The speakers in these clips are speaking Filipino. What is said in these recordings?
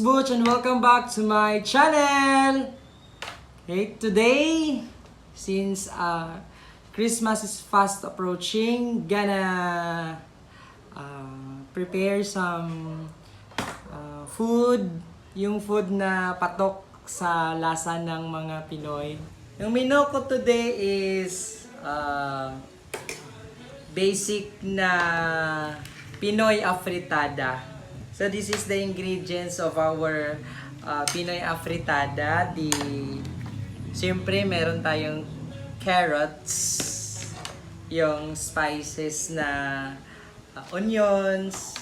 Butch and welcome back to my channel! Hey, today, since Christmas is fast approaching, gonna prepare some food, yung food na patok sa lasa ng mga Pinoy. Yung menu ko today is basic na Pinoy afritada. So this is the ingredients of our Pinoy afritada. Siyempre meron tayong carrots, yung spices na onions,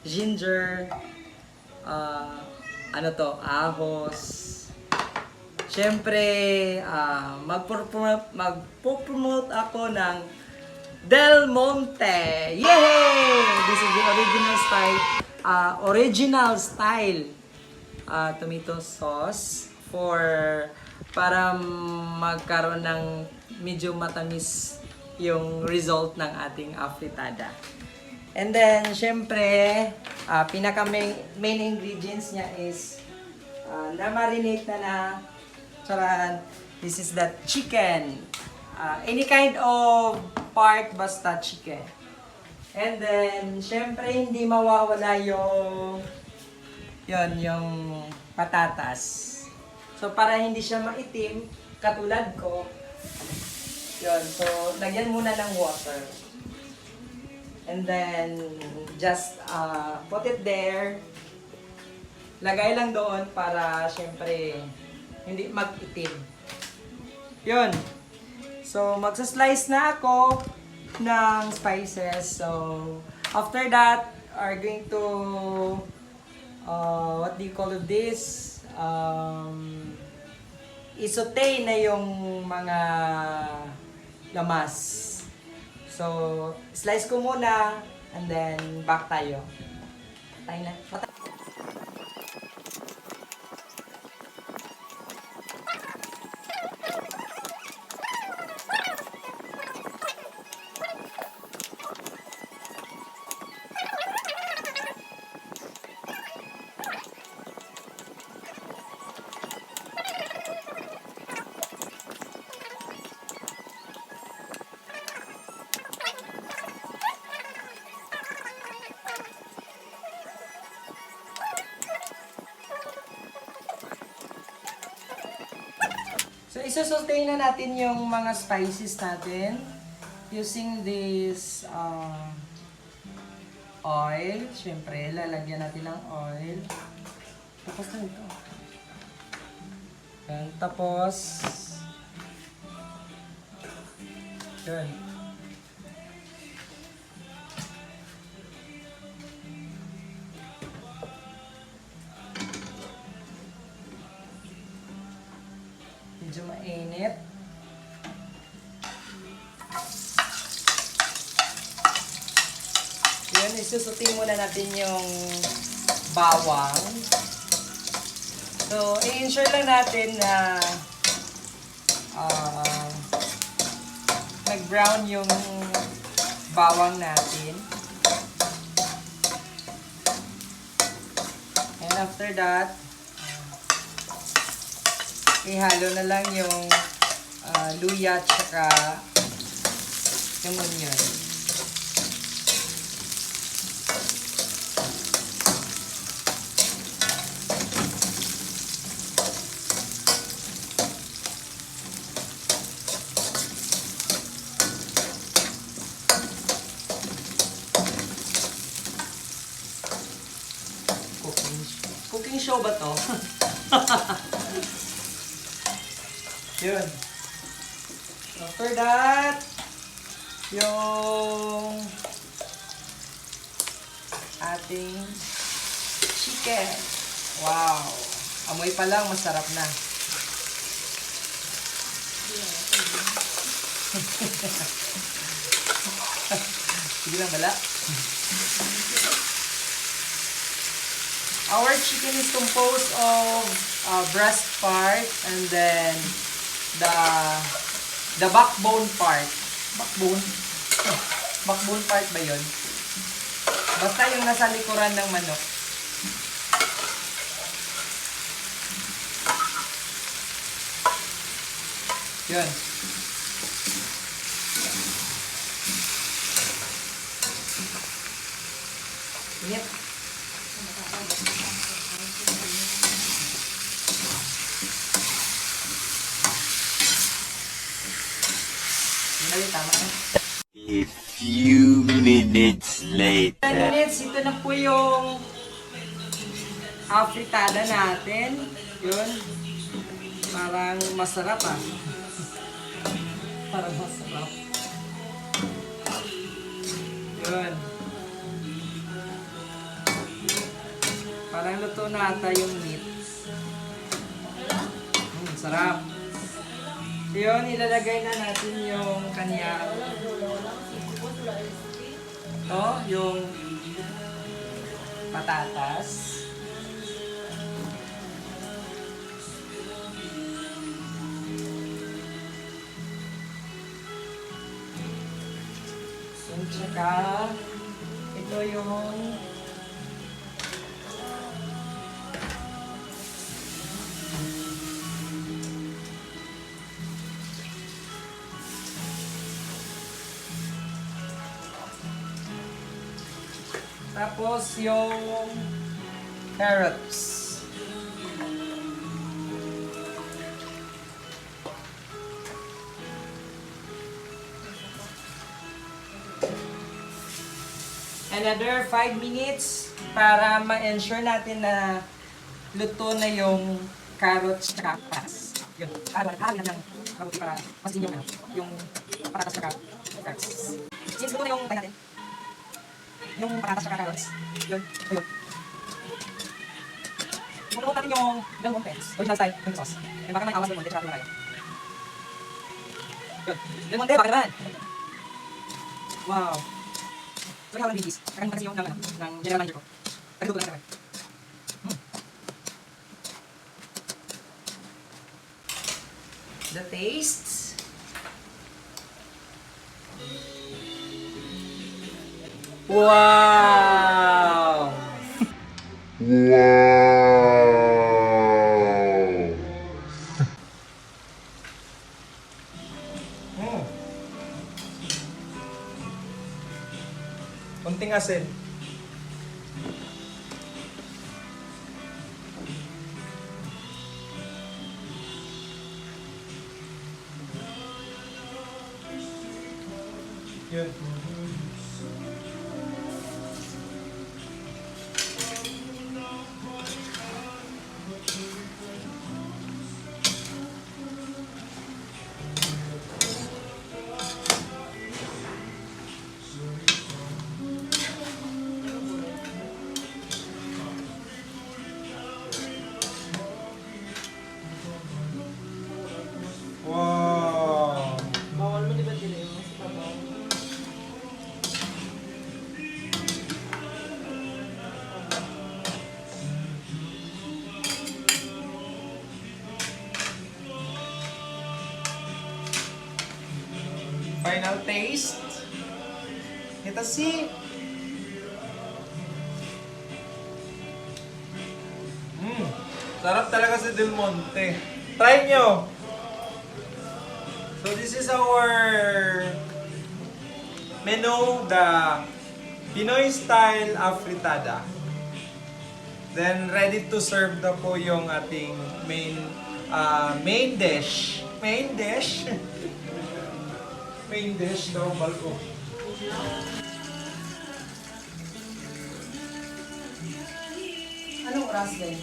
ginger, ahos. Siyempre magpo-promote ako ng Del Monte. Yay! This is the original style tomato sauce para magkaroon ng medyo matamis yung result ng ating afritada. And then syempre pinaka main ingredients niya is na-marinate na charan. This is the chicken. Any kind of part basta chicken. And then, syempre, hindi mawawala yung patatas. So, para hindi siya maitim, katulad ko, so, lagyan muna ng water. And then, just put it there. Lagay lang doon para, syempre, hindi mag-itim. Yun. So, magsaslice na ako ng spices. So, after that, are going to, what do you call this? Isaute na yung mga lamas. So, slice ko muna, and then back tayo. Patay na. So, isasaute na natin yung mga spices natin using this oil. Siyempre, lalagyan natin ng oil. Tapos na ito. Yan. Tapos, yun. Medyo mainit. Yan, isusutin muna natin yung bawang. So, i-ensure lang natin na nag-brown yung bawang natin. And after that, ihalo na lang yung luya tsaka yung onion. Cooking show ba to? Yun. After that, yung ating chicken. Wow! Amoy pa lang, masarap na. Sige lang, bala. Our chicken is composed of breast part and then the backbone part. Backbone part ba yun? Basta yung nasa likuran ng manok. Yun. Init. Dali, tama na. A few minutes 10 later. minutes, ito na po yung afritada natin. Yun. Parang masarap ah. Parang masarap. Yun. Parang luto na ata yung meat. Sarap. Yun, ilalagay na natin yung kanyang yung patatas. At saka, ito yung tapos yung carrots. Another 5 minutes para ma-ensure natin na luto na yung carrots at patatas. Yun. Halo na ng mabuti para masin yung patatas at carrots. Since luto na yung tayo natin, yung patatas at carrots. Yun. Ayun. Pupunta natin yung Del Monte. Original style yung sauce. And baka may awas Del Monte. Tsaka tayo. Yun. Del Monte, baka naman. Wow. So, yung bigis. Kakain mo kasi yung ng general manager ko. Nagluto lang naman. The taste. Wow! Konting asin. Yun. Wow! Bawal mo di ba din yung mas babaw? Final taste. Ito si Sarap talaga si Del Monte. Try nyo! So this is our menu, the Pinoy style afritada. Then ready to serve na po yung ating main dish. Main dish? Main dish daw, balko. anong oras din?